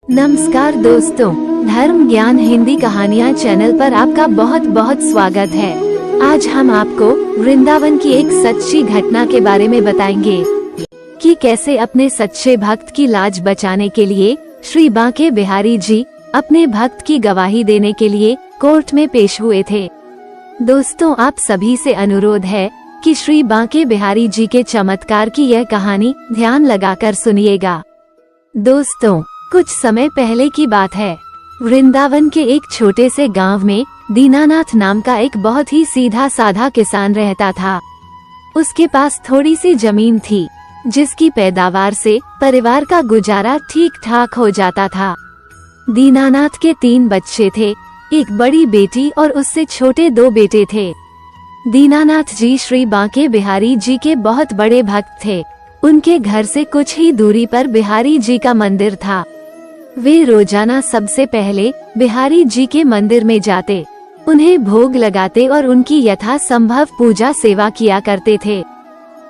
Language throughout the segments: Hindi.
नमस्कार दोस्तों, धर्म ज्ञान हिंदी कहानियाँ चैनल पर आपका बहुत बहुत स्वागत है। आज हम आपको वृंदावन की एक सच्ची घटना के बारे में बताएंगे कि कैसे अपने सच्चे भक्त की लाज बचाने के लिए श्री बांके बिहारी जी अपने भक्त की गवाही देने के लिए कोर्ट में पेश हुए थे। दोस्तों, आप सभी से अनुरोध है कि श्री बांके बिहारी जी के चमत्कार की यह कहानी ध्यान लगाकर सुनिएगा। दोस्तों, कुछ समय पहले की बात है। वृंदावन के एक छोटे से गांव में दीनानाथ नाम का एक बहुत ही सीधा साधा किसान रहता था। उसके पास थोड़ी सी जमीन थी, जिसकी पैदावार से परिवार का गुजारा ठीक ठाक हो जाता था। दीनानाथ के 3 बच्चे थे, एक बड़ी बेटी और उससे छोटे 2 बेटे थे। दीनानाथ जी श्री बांके बिहारी जी के बहुत बड़े भक्त थे। उनके घर से कुछ ही दूरी पर बिहारी जी का मंदिर था। वे रोजाना सबसे पहले बिहारी जी के मंदिर में जाते, उन्हें भोग लगाते और उनकी यथासंभव पूजा सेवा किया करते थे।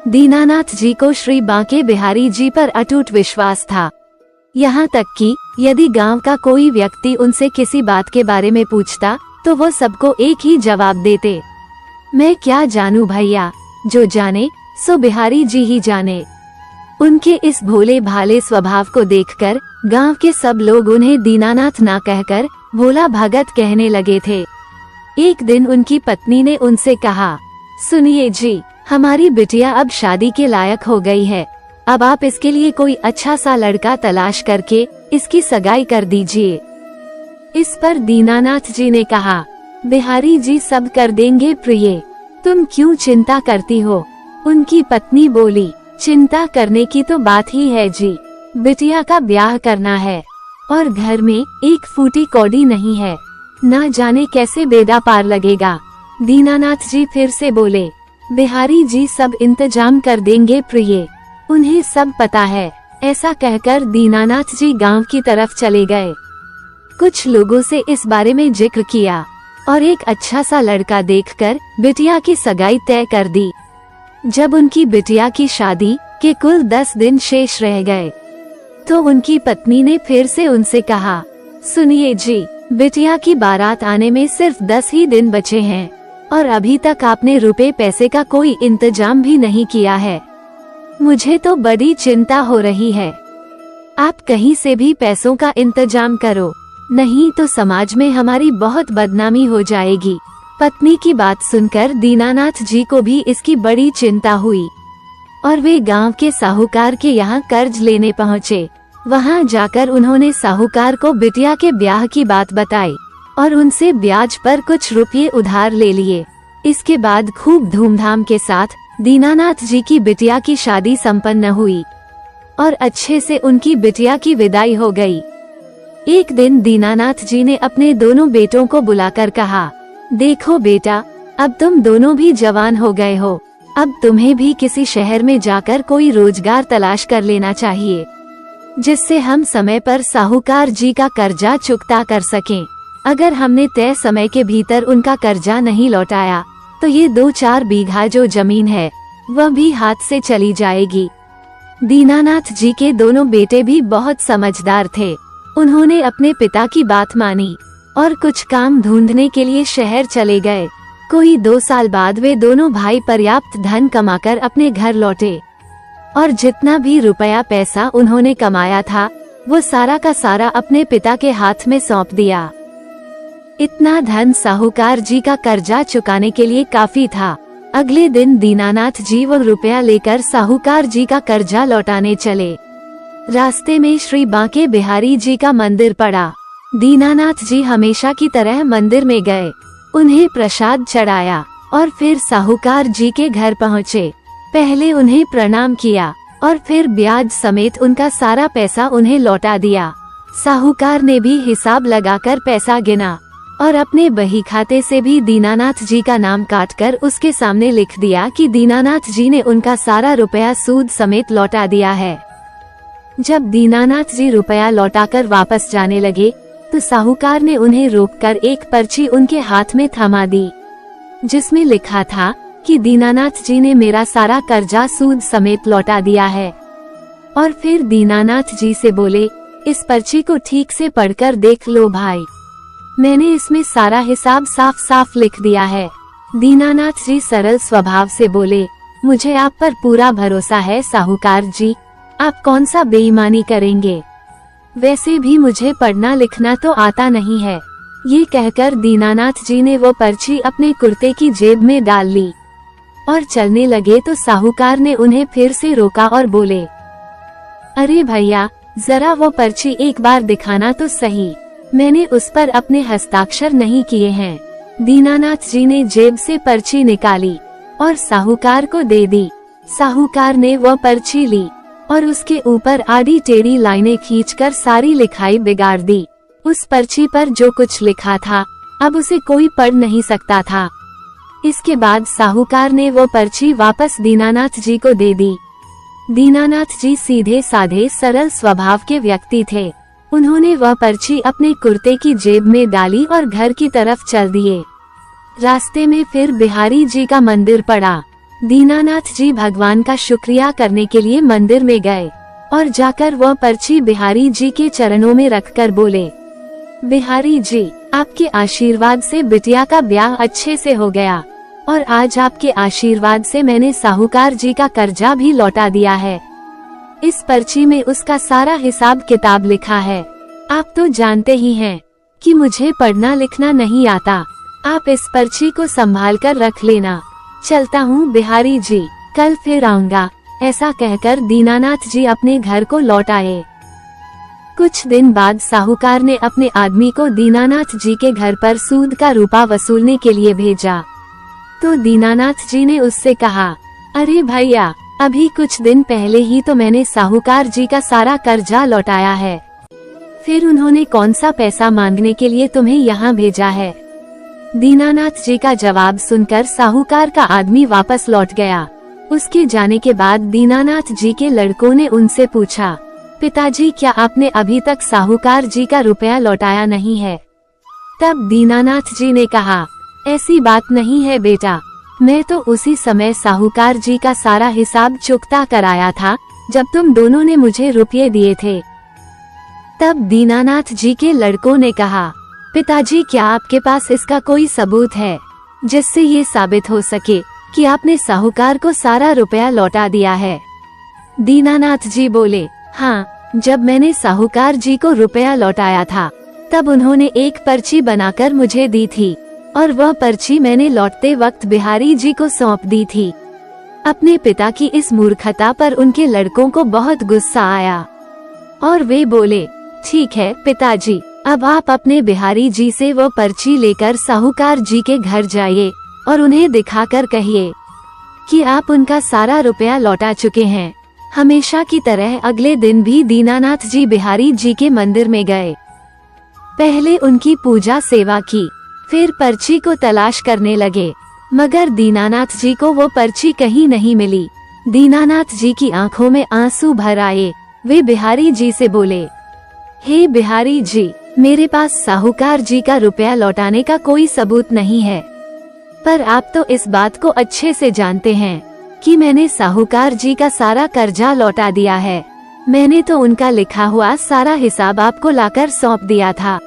दीनानाथ जी को श्री बांके बिहारी जी पर अटूट विश्वास था। यहाँ तक कि यदि गांव का कोई व्यक्ति उनसे किसी बात के बारे में पूछता तो वो सबको एक ही जवाब देते, मैं क्या जानूं भैया, जो जाने सो बिहारी जी ही जाने। उनके इस भोले भाले स्वभाव को देखकर गांव के सब लोग उन्हें दीनानाथ ना कहकर भोला भगत कहने लगे थे। एक दिन उनकी पत्नी ने उनसे कहा, सुनिए जी, हमारी बिटिया अब शादी के लायक हो गई है। अब आप इसके लिए कोई अच्छा सा लड़का तलाश करके इसकी सगाई कर दीजिए। इस पर दीनानाथ जी ने कहा, बिहारी जी सब कर देंगे प्रिय, तुम क्यों चिंता करती हो। उनकी पत्नी बोली, चिंता करने की तो बात ही है जी, बिटिया का ब्याह करना है और घर में एक फूटी कौड़ी नहीं है, ना जाने कैसे बेड़ा पार लगेगा। दीनानाथ जी फिर से बोले, बिहारी जी सब इंतजाम कर देंगे प्रिय, उन्हें सब पता है। ऐसा कहकर दीनानाथ जी गांव की तरफ चले गए। कुछ लोगों से इस बारे में जिक्र किया और एक अच्छा सा लड़का देखकर बिटिया की सगाई तय कर दी। जब उनकी बिटिया की शादी के कुल 10 दिन शेष रह गए तो उनकी पत्नी ने फिर से उनसे कहा, सुनिए जी, बिटिया की बारात आने में सिर्फ 10 ही दिन बचे हैं और अभी तक आपने रुपए पैसे का कोई इंतजाम भी नहीं किया है। मुझे तो बड़ी चिंता हो रही है। आप कहीं से भी पैसों का इंतजाम करो, नहीं तो समाज में हमारी बहुत बदनामी हो जाएगी। पत्नी की बात सुनकर दीनानाथ जी को भी इसकी बड़ी चिंता हुई और वे गांव के साहूकार के यहाँ कर्ज लेने पहुँचे। वहाँ जाकर उन्होंने साहूकार को बिटिया के ब्याह की बात बताई और उनसे ब्याज पर कुछ रुपये उधार ले लिए। इसके बाद खूब धूमधाम के साथ दीनानाथ जी की बिटिया की शादी संपन्न हुई और अच्छे से उनकी बिटिया की विदाई हो गई। एक दिन दीनानाथ जी ने अपने दोनों बेटों को बुलाकर कहा, देखो बेटा, अब तुम दोनों भी जवान हो गए हो, अब तुम्हें भी किसी शहर में जाकर कोई रोजगार तलाश कर लेना चाहिए, जिससे हम समय पर साहूकार जी का कर्जा चुकता कर सकें। अगर हमने तय समय के भीतर उनका कर्जा नहीं लौटाया तो ये 2-4 बीघा जो जमीन है वह भी हाथ से चली जाएगी। दीनानाथ जी के दोनों बेटे भी बहुत समझदार थे। उन्होंने अपने पिता की बात मानी और कुछ काम ढूंढने के लिए शहर चले गए। कोई 2 साल बाद वे दोनों भाई पर्याप्त धन कमाकर अपने घर लौटे और जितना भी रुपया पैसा उन्होंने कमाया था वो सारा का सारा अपने पिता के हाथ में सौंप दिया। इतना धन साहूकार जी का कर्जा चुकाने के लिए काफी था। अगले दिन दीनानाथ जी वो रुपया लेकर साहूकार जी का कर्जा लौटाने चले। रास्ते में श्री बांके बिहारी जी का मंदिर पड़ा। दीनानाथ जी हमेशा की तरह मंदिर में गए, उन्हें प्रसाद चढ़ाया और फिर साहूकार जी के घर पहुँचे। पहले उन्हें प्रणाम किया और फिर ब्याज समेत उनका सारा पैसा उन्हें लौटा दिया। साहूकार ने भी हिसाब लगाकर पैसा गिना और अपने बही खाते से भी दीनानाथ जी का नाम काटकर उसके सामने लिख दिया कि दीनानाथ जी ने उनका सारा रुपया सूद समेत लौटा दिया है। जब दीनानाथ जी रुपया लौटाकर वापस जाने लगे तो साहूकार ने उन्हें रोककर एक पर्ची उनके हाथ में थमा दी, जिसमें लिखा था कि दीनानाथ जी ने मेरा सारा कर्जा सूद समेत लौटा दिया है। और फिर दीनानाथ जी से बोले, इस पर्ची को ठीक से पढ़कर देख लो भाई, मैंने इसमें सारा हिसाब साफ साफ लिख दिया है। दीनानाथ जी सरल स्वभाव से बोले, मुझे आप पर पूरा भरोसा है साहूकार जी, आप कौन सा बेईमानी करेंगे, वैसे भी मुझे पढ़ना लिखना तो आता नहीं है। ये कहकर दीनानाथ जी ने वो पर्ची अपने कुर्ते की जेब में डाल ली और चलने लगे तो साहूकार ने उन्हें फिर से रोका और बोले, अरे भैया, जरा वो पर्ची एक बार दिखाना तो सही, मैंने उस पर अपने हस्ताक्षर नहीं किए हैं। दीनानाथ जी ने जेब से पर्ची निकाली और साहूकार को दे दी। साहूकार ने वह पर्ची ली और उसके ऊपर आड़ी टेढ़ी लाइनें खींचकर सारी लिखाई बिगाड़ दी। उस पर्ची पर जो कुछ लिखा था अब उसे कोई पढ़ नहीं सकता था। इसके बाद साहूकार ने वो पर्ची वापस दीनानाथ जी को दे दी। दीनानाथ जी सीधे साधे सरल स्वभाव के व्यक्ति थे। उन्होंने वह पर्ची अपने कुर्ते की जेब में डाली और घर की तरफ चल दिए। रास्ते में फिर बिहारी जी का मंदिर पड़ा। दीनानाथ जी भगवान का शुक्रिया करने के लिए मंदिर में गए और जाकर वह पर्ची बिहारी जी के चरणों में रखकर बोले, बिहारी जी, आपके आशीर्वाद से बिटिया का ब्याह अच्छे से हो गया और आज आपके आशीर्वाद से मैंने साहूकार जी का कर्जा भी लौटा दिया है। इस पर्ची में उसका सारा हिसाब किताब लिखा है। आप तो जानते ही हैं कि मुझे पढ़ना लिखना नहीं आता। आप इस पर्ची को संभाल कर रख लेना। चलता हूँ बिहारी जी, कल फिर आऊंगा। ऐसा कहकर दीनानाथ जी अपने घर को लौट आए। कुछ दिन बाद साहूकार ने अपने आदमी को दीनानाथ जी के घर पर सूद का रुपया वसूलने के लिए भेजा। तो दीनानाथ जी ने उससे कहा, अरे भैया, अभी कुछ दिन पहले ही तो मैंने साहूकार जी का सारा कर्जा लौटाया है, फिर उन्होंने कौन सा पैसा मांगने के लिए तुम्हें यहाँ भेजा है। दीनानाथ जी का जवाब सुनकर साहूकार का आदमी वापस लौट गया। उसके जाने के बाद दीनानाथ जी के लड़कों ने उनसे पूछा, पिताजी, क्या आपने अभी तक साहूकार जी का रुपया लौटाया नहीं है? तब दीनानाथ जी ने कहा, ऐसी बात नहीं है बेटा, मैं तो उसी समय साहूकार जी का सारा हिसाब चुकता कराया था जब तुम दोनों ने मुझे रुपये दिए थे। तब दीनानाथ जी के लड़कों ने कहा, पिताजी, क्या आपके पास इसका कोई सबूत है जिससे ये साबित हो सके कि आपने साहूकार को सारा रुपया लौटा दिया है? दीनानाथ जी बोले, हाँ, जब मैंने साहूकार जी को रुपया लौटाया था तब उन्होंने एक पर्ची बनाकर मुझे दी थी और वह पर्ची मैंने लौटते वक्त बिहारी जी को सौंप दी थी। अपने पिता की इस मूर्खता पर उनके लड़कों को बहुत गुस्सा आया और वे बोले, ठीक है पिताजी, अब आप अपने बिहारी जी से वो पर्ची लेकर साहूकार जी के घर जाइए और उन्हें दिखाकर कहिए कि आप उनका सारा रुपया लौटा चुके हैं। हमेशा की तरह अगले दिन भी दीनानाथ जी बिहारी जी के मंदिर में गए। पहले उनकी पूजा सेवा की, फिर पर्ची को तलाश करने लगे, मगर दीनानाथ जी को वो पर्ची कहीं नहीं मिली। दीनानाथ जी की आंखों में आंसू भर आए। वे बिहारी जी से बोले, हे बिहारी जी, मेरे पास साहूकार जी का रुपया लौटाने का कोई सबूत नहीं है, पर आप तो इस बात को अच्छे से जानते हैं कि मैंने साहूकार जी का सारा कर्जा लौटा दिया है। मैंने तो उनका लिखा हुआ सारा हिसाब आपको लाकर सौंप दिया था।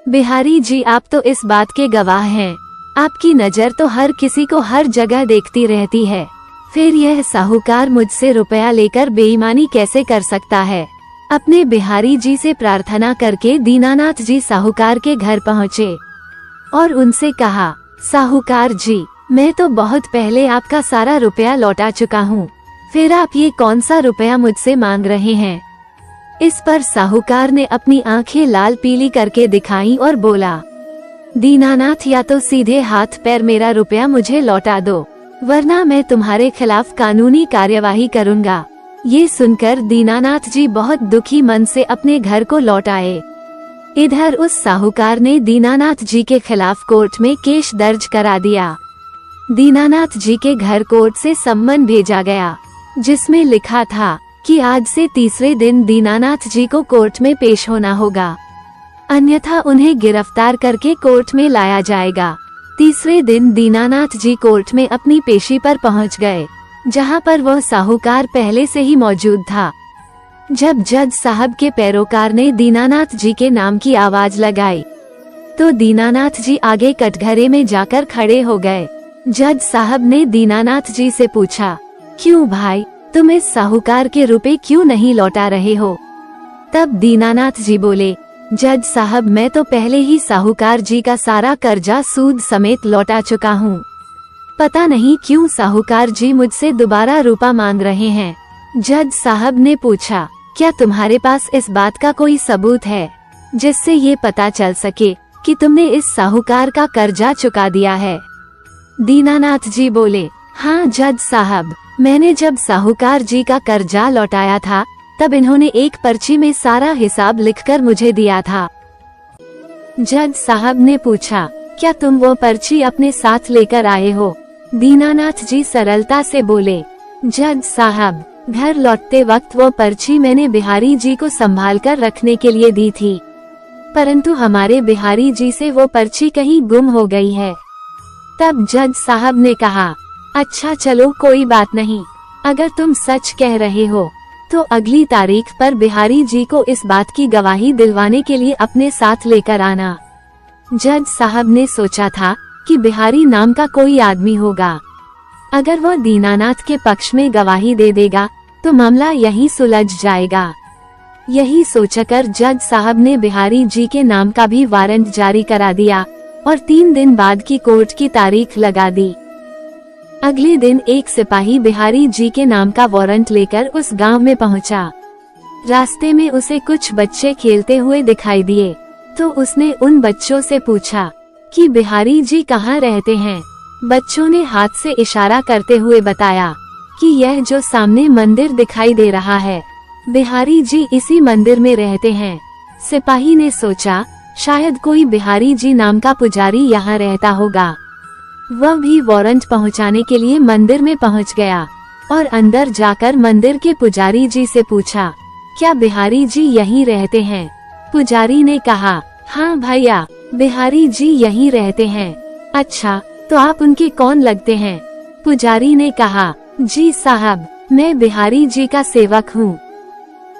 बिहारी जी, आप तो इस बात के गवाह हैं। आपकी नजर तो हर किसी को हर जगह देखती रहती है, फिर यह साहूकार मुझसे रुपया लेकर बेईमानी कैसे कर सकता है? अपने बिहारी जी से प्रार्थना करके दीनानाथ जी साहूकार के घर पहुँचे और उनसे कहा, साहूकार जी, मैं तो बहुत पहले आपका सारा रुपया लौटा चुका हूँ, फिर आप ये कौन सा रुपया मुझसे मांग रहे हैं? इस पर साहूकार ने अपनी आंखें लाल पीली करके दिखाई और बोला, दीनानाथ, या तो सीधे हाथ पैर मेरा रुपया मुझे लौटा दो, वरना मैं तुम्हारे खिलाफ कानूनी कार्यवाही करूँगा। ये सुनकर दीनानाथ जी बहुत दुखी मन से अपने घर को लौट आए। इधर उस साहूकार ने दीनानाथ जी के खिलाफ कोर्ट में केस दर्ज करा दिया। दीनानाथ जी के घर कोर्ट से सम्मन भेजा गया, जिसमें लिखा था कि आज से तीसरे दिन दीनानाथ जी को कोर्ट में पेश होना होगा, अन्यथा उन्हें गिरफ्तार करके कोर्ट में लाया जाएगा। तीसरे दिन दीनानाथ जी कोर्ट में अपनी पेशी पर पहुंच गए, जहां पर वह साहूकार पहले से ही मौजूद था। जब जज साहब के पैरोकार ने दीनानाथ जी के नाम की आवाज लगाई तो दीनानाथ जी आगे कटघरे में जाकर खड़े हो गए। जज साहब ने दीनानाथ जी से पूछा, क्यों भाई, तुम इस साहूकार के रुपए क्यों नहीं लौटा रहे हो? तब दीनानाथ जी बोले, जज साहब, मैं तो पहले ही साहूकार जी का सारा कर्जा सूद समेत लौटा चुका हूँ। पता नहीं क्यों साहूकार जी मुझसे दोबारा रुपया मांग रहे हैं। जज साहब ने पूछा, क्या तुम्हारे पास इस बात का कोई सबूत है जिससे ये पता चल सके कि तुमने इस साहूकार का कर्जा चुका दिया है? दीनानाथ जी बोले, हाँ जज साहब, मैंने जब साहूकार जी का कर्जा लौटाया था तब इन्होंने एक पर्ची में सारा हिसाब लिखकर मुझे दिया था। जज साहब ने पूछा, क्या तुम वो पर्ची अपने साथ लेकर आए हो? दीनानाथ जी सरलता से बोले, जज साहब, घर लौटते वक्त वो पर्ची मैंने बिहारी जी को संभाल कर रखने के लिए दी थी, परंतु हमारे बिहारी जी से वो पर्ची कहीं गुम हो गई है। तब जज साहब ने कहा, अच्छा चलो कोई बात नहीं, अगर तुम सच कह रहे हो तो अगली तारीख पर बिहारी जी को इस बात की गवाही दिलवाने के लिए अपने साथ लेकर आना। जज साहब ने सोचा था कि बिहारी नाम का कोई आदमी होगा, अगर वो दीनानाथ के पक्ष में गवाही दे देगा तो मामला यहीं सुलझ जाएगा। यही सोचकर जज साहब ने बिहारी जी के नाम का भी वारंट जारी करा दिया और 3 दिन बाद की कोर्ट की तारीख लगा दी। अगले दिन एक सिपाही बिहारी जी के नाम का वारंट लेकर उस गांव में पहुंचा। रास्ते में उसे कुछ बच्चे खेलते हुए दिखाई दिए तो उसने उन बच्चों से पूछा कि बिहारी जी कहाँ रहते हैं। बच्चों ने हाथ से इशारा करते हुए बताया कि यह जो सामने मंदिर दिखाई दे रहा है, बिहारी जी इसी मंदिर में रहते हैं। सिपाही ने सोचा शायद कोई बिहारी जी नाम का पुजारी यहाँ रहता होगा। वह भी वारंट पहुँचाने के लिए मंदिर में पहुँच गया और अंदर जाकर मंदिर के पुजारी जी से पूछा, क्या बिहारी जी यहीं रहते हैं? पुजारी ने कहा, हाँ भैया, बिहारी जी यहीं रहते हैं। अच्छा, तो आप उनके कौन लगते हैं? पुजारी ने कहा, जी साहब, मैं बिहारी जी का सेवक हूँ।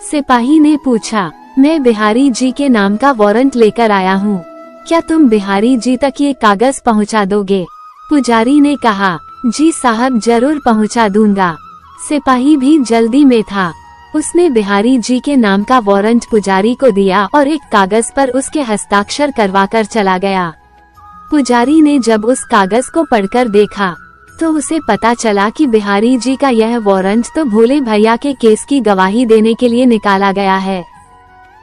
सिपाही ने पूछा, मैं बिहारी जी के नाम का वारंट लेकर आया हूँ, क्या तुम बिहारी जी तक ये कागज पहुँचा दोगे? पुजारी ने कहा, जी साहब, जरूर पहुँचा दूंगा। सिपाही भी जल्दी में था। उसने बिहारी जी के नाम का वारंट पुजारी को दिया और एक कागज पर उसके हस्ताक्षर करवाकर चला गया। पुजारी ने जब उस कागज को पढ़कर देखा तो उसे पता चला कि बिहारी जी का यह वारंट तो भोले भैया के केस की गवाही देने के लिए निकाला गया है।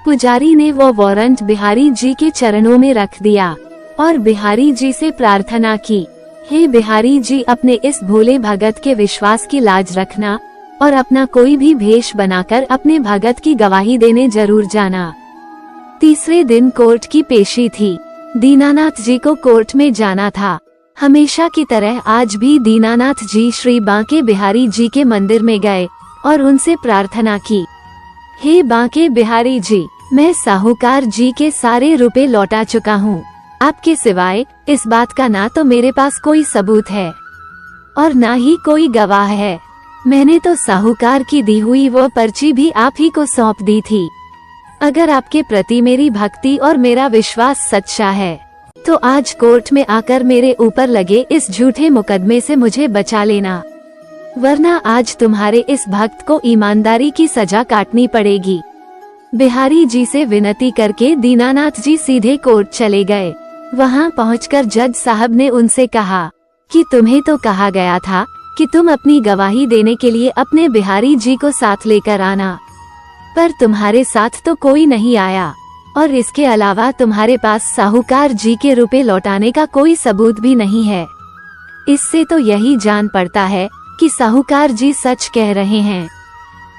पुजारी ने वो वारंट बिहारी जी के चरणों में रख दिया और बिहारी जी से प्रार्थना की, हे बिहारी जी, अपने इस भोले भगत के विश्वास की लाज रखना और अपना कोई भी भेष बनाकर अपने भगत की गवाही देने जरूर जाना। तीसरे दिन कोर्ट की पेशी थी। दीनानाथ जी को कोर्ट में जाना था। हमेशा की तरह आज भी दीनानाथ जी श्री बांके बिहारी जी के मंदिर में गए और उनसे प्रार्थना की, हे बांके बिहारी जी, मैं साहूकार जी के सारे रुपए लौटा चुका हूँ। आपके सिवाय इस बात का ना तो मेरे पास कोई सबूत है और ना ही कोई गवाह है। मैंने तो साहूकार की दी हुई वो पर्ची भी आप ही को सौंप दी थी। अगर आपके प्रति मेरी भक्ति और मेरा विश्वास सच्चा है तो आज कोर्ट में आकर मेरे ऊपर लगे इस झूठे मुकदमे से मुझे बचा लेना, वरना आज तुम्हारे इस भक्त को ईमानदारी की सजा काटनी पड़ेगी। बिहारी जी से विनती करके दीनानाथ जी सीधे कोर्ट चले गए। वहां पहुंचकर जज साहब ने उनसे कहा कि तुम्हें तो कहा गया था कि तुम अपनी गवाही देने के लिए अपने बिहारी जी को साथ लेकर आना, पर तुम्हारे साथ तो कोई नहीं आया और इसके अलावा तुम्हारे पास साहूकार जी के रुपए लौटाने का कोई सबूत भी नहीं है। इससे तो यही जान पड़ता है कि साहूकार जी सच कह रहे हैं।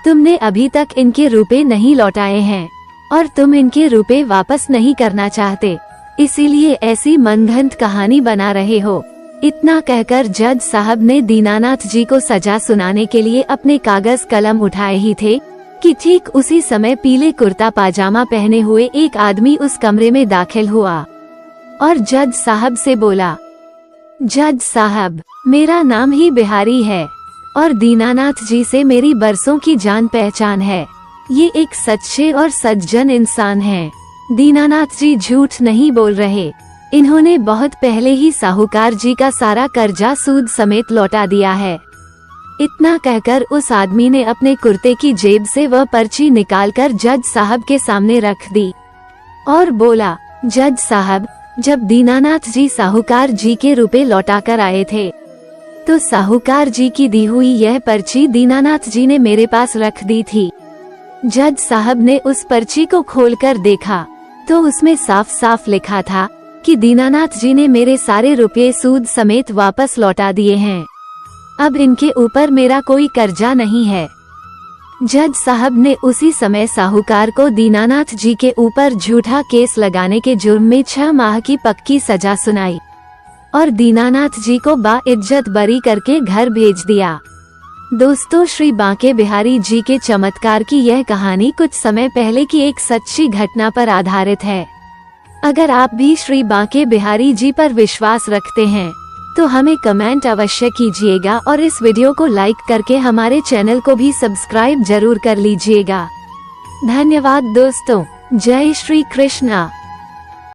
तुमने अभी तक इनके रुपए नहीं लौटाए हैं और तुम इनके रुपए वापस नहीं करना चाहते, इसीलिए ऐसी मनगढ़ंत कहानी बना रहे हो। इतना कहकर जज साहब ने दीनानाथ जी को सजा सुनाने के लिए अपने कागज कलम उठाए ही थे कि ठीक उसी समय पीले कुर्ता पाजामा पहने हुए एक आदमी उस कमरे में दाखिल हुआ और जज साहब से बोला, जज साहब, मेरा नाम ही बिहारी है और दीनानाथ जी से मेरी बरसों की जान पहचान है। ये एक सच्चे और सज्जन इंसान हैं। दीनानाथ जी झूठ नहीं बोल रहे। इन्होंने बहुत पहले ही साहूकार जी का सारा कर्जा सूद समेत लौटा दिया है। इतना कहकर उस आदमी ने अपने कुर्ते की जेब से वह पर्ची निकालकर जज साहब के सामने रख दी और बोला, जज साहब, जब दीनानाथ जी साहूकार जी के रुपए लौटाकर आए थे तो साहूकार जी की दी हुई यह पर्ची दीनानाथ जी ने मेरे पास रख दी थी। जज साहब ने उस पर्ची को खोलकर देखा तो उसमें साफ साफ लिखा था कि दीनानाथ जी ने मेरे सारे रुपये सूद समेत वापस लौटा दिए हैं। अब इनके ऊपर मेरा कोई कर्जा नहीं है। जज साहब ने उसी समय साहूकार को दीनानाथ जी के ऊपर झूठा केस लगाने के जुर्म में 6 माह की पक्की सजा सुनाई और दीनानाथ जी को बाइज्जत बरी करके घर भेज दिया। दोस्तों, श्री बांके बिहारी जी के चमत्कार की यह कहानी कुछ समय पहले की एक सच्ची घटना पर आधारित है। अगर आप भी श्री बांके बिहारी जी पर विश्वास रखते हैं तो हमें कमेंट अवश्य कीजिएगा और इस वीडियो को लाइक करके हमारे चैनल को भी सब्सक्राइब जरूर कर लीजिएगा। धन्यवाद दोस्तों। जय श्री कृष्णा।